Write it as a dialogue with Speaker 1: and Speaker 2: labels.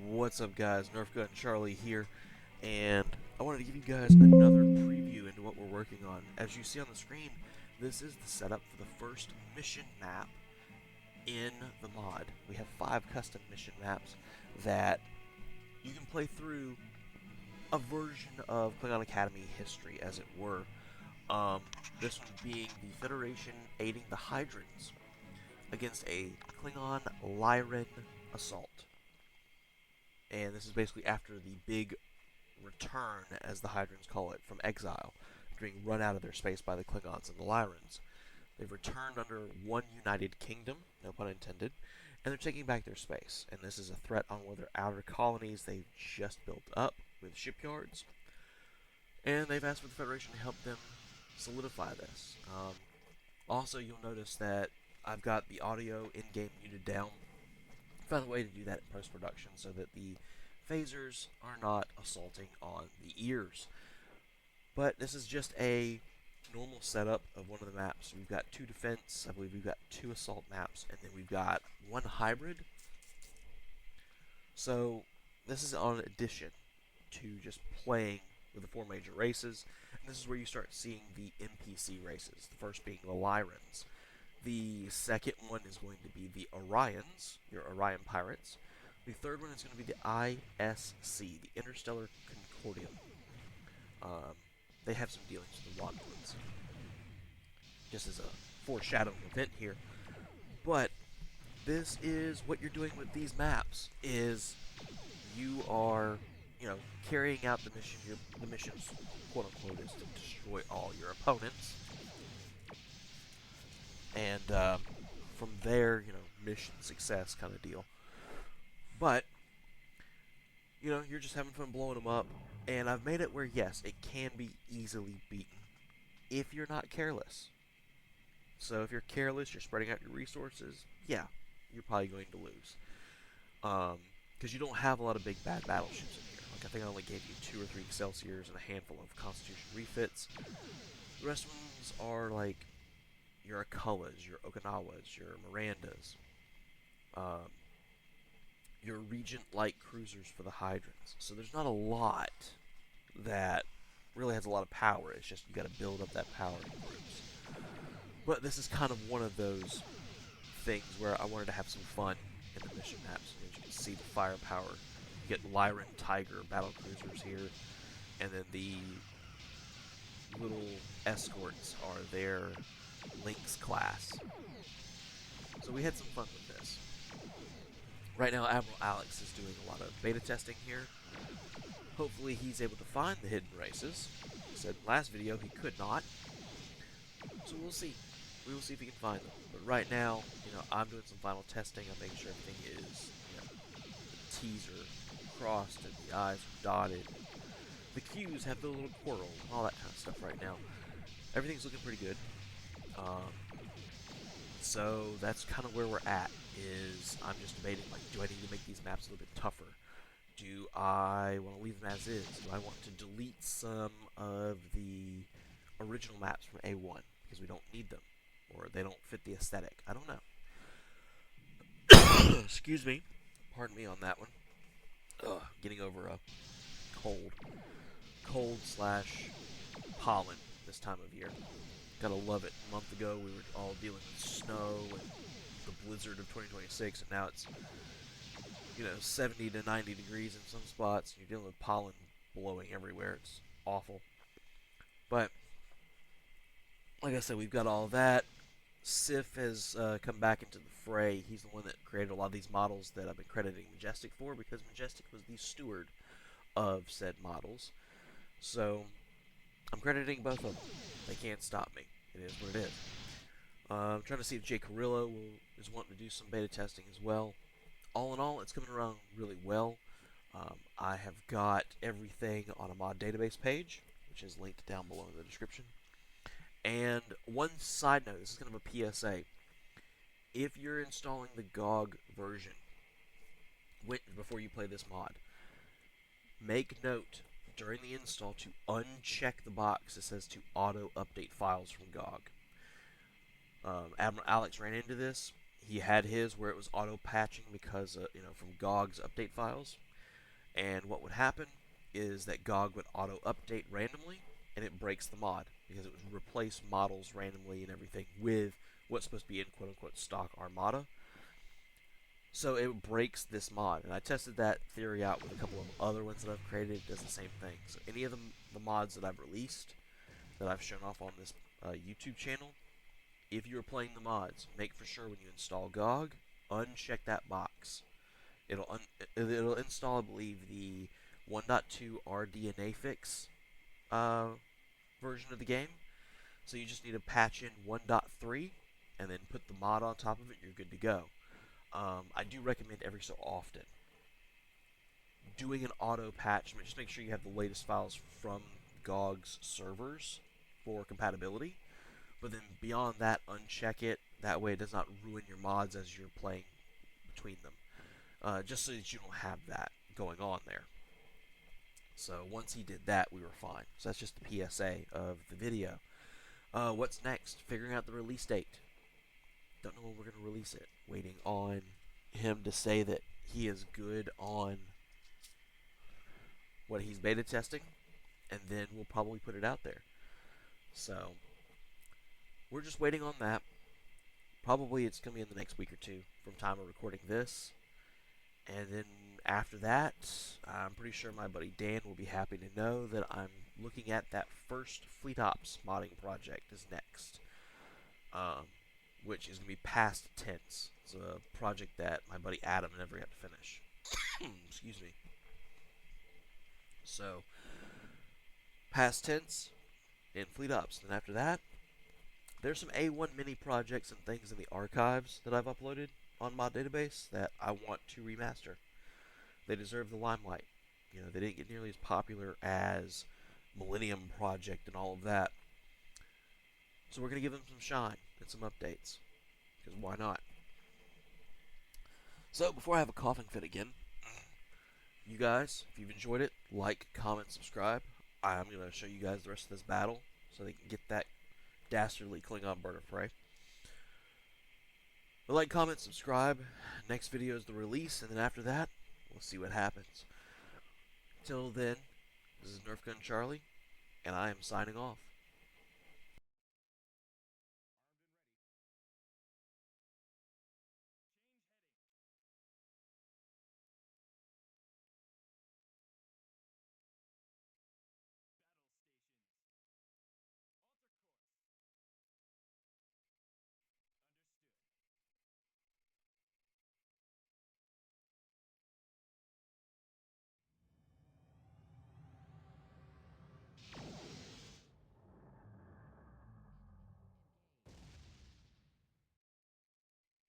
Speaker 1: What's up, guys? Nerf Gun Charlie here, and I wanted to give you guys another preview into what we're working on. As you see on the screen, this is the setup for the first mission map in the mod. We have 5 custom mission maps that you can play through a version of Klingon Academy history, as it were. This one being the Federation aiding the Hydrans against a Klingon Lyran assault. And this is basically after the big return, as the Hydrans call it, from exile, being run out of their space by the Klingons and the Lyrans. They've returned under one united kingdom, no pun intended, and they're taking back their space. And this is a threat on one of their outer colonies they've just built up with shipyards. And they've asked for the Federation to help them solidify this. Also, you'll notice that I've got the audio in-game muted down. Found a way to do that in post-production so that the phasers are not assaulting on the ears. But this is just a normal setup of one of the maps. We've got 2 defense, I believe we've got 2 assault maps, and then we've got 1 hybrid. So this is on addition to just playing with the 4 major races. And this is where you start seeing the NPC races, the first being the Lyrans. The second one is going to be the Orions, your Orion pirates. The third one is going to be the I.S.C., the Interstellar Concordium. They have some dealings with the Romulans. Just as a foreshadowing event here. But this is what you're doing with these maps, is you are, carrying out the mission. The mission's quote-unquote is to destroy all your opponents. And from there, mission success kind of deal. But, you're just having fun blowing them up. And I've made it where, yes, it can be easily beaten if you're not careless. So if you're careless, you're spreading out your resources, yeah, you're probably going to lose. Because you don't have a lot of big bad battleships in here. Like, I think I only gave you 2 or 3 Excelsiors and a handful of Constitution refits. The rest of them are like your Akullas, your Okinawas, your Mirandas, your Regent light cruisers for the Hydrants. So there's not a lot that really has a lot of power. It's just you got to build up that power in groups. But this is kind of one of those things where I wanted to have some fun in the mission maps. As you can see, the firepower. You get Lyran Tiger battle cruisers here, and then the little escorts are their Lynx class. So we had some fun with this. Right now, Admiral Alex is doing a lot of beta testing here. Hopefully he's able to find the hidden races. He said in the last video he could not. So we'll see. We will see if he can find them. But right now, I'm doing some final testing. I'm making sure everything is, the T's are crossed and the I's are dotted. The Q's have the little quarrel and all that kind of stuff right now. Everything's looking pretty good. So that's kind of where we're at. Is I'm just debating, like, do I need to make these maps a little bit tougher? Do I want to leave them as is? Do I want to delete some of the original maps from A1 because we don't need them, or they don't fit the aesthetic? I don't know. Excuse me. Pardon me on that one. Getting over a cold / pollen this time of year. Gotta love it. A month ago we were all dealing with snow and the blizzard of 2026, and now it's 70 to 90 degrees in some spots. You're dealing with pollen blowing everywhere. It's awful. But like I said, we've got all that. Sif has come back into the fray. He's the one that created a lot of these models that I've been crediting Majestic for, because Majestic was the steward of said models. So I'm crediting both of them. They can't stop me. It is what it is. I'm trying to see if Jay Carrillo is wanting to do some beta testing as well. All in all, it's coming around really well. I have got everything on a mod database page, which is linked down below in the description. And one side note, this is kind of a PSA. If you're installing the GOG version before you play this mod, make note during the install to uncheck the box that says to auto-update files from GOG. Admiral Alex ran into this. He had his where it was auto-patching because, from GOG's update files. And what would happen is that GOG would auto-update randomly, and it breaks the mod, because it would replace models randomly and everything with what's supposed to be in quote-unquote stock Armada. So it breaks this mod, and I tested that theory out with a couple of other ones that I've created. It does the same thing. So any of the mods that I've released, that I've shown off on this YouTube channel, if you're playing the mods, make for sure when you install GOG, uncheck that box. It'll install, I believe, the 1.2 RDNA fix version of the game. So you just need to patch in 1.3 and then put the mod on top of it. You're good to go. I do recommend every so often doing an auto patch. Just make sure you have the latest files from GOG's servers for compatibility. But then beyond that, uncheck it. That way it does not ruin your mods as you're playing between them. Just so that you don't have that going on there. So once he did that, we were fine. So that's just the PSA of the video. What's next? Figuring out the release date. Don't know when we're going to release it. Waiting on him to say that he is good on what he's beta testing, and then we'll probably put it out there. So we're just waiting on that. Probably it's going to be in the next week or two from time of recording this. And then after that, I'm pretty sure my buddy Dan will be happy to know that I'm looking at that first Fleet Ops modding project is next. Which is going to be past tense. It's a project that my buddy Adam never got to finish. Excuse me. So, past tense in Fleet Ops. And after that, there's some A1 mini projects and things in the archives that I've uploaded on my database that I want to remaster. They deserve the limelight. You know, they didn't get nearly as popular as Millennium Project and all of that. So we're going to give them some shine and some updates. Because why not? So, before I have a coughing fit again, you guys, if you've enjoyed it, like, comment, subscribe. I'm going to show you guys the rest of this battle so they can get that dastardly Klingon bird of prey. But like, comment, subscribe. Next video is the release, and then after that, we'll see what happens. Till then, this is Nerf Gun Charlie, and I am signing off.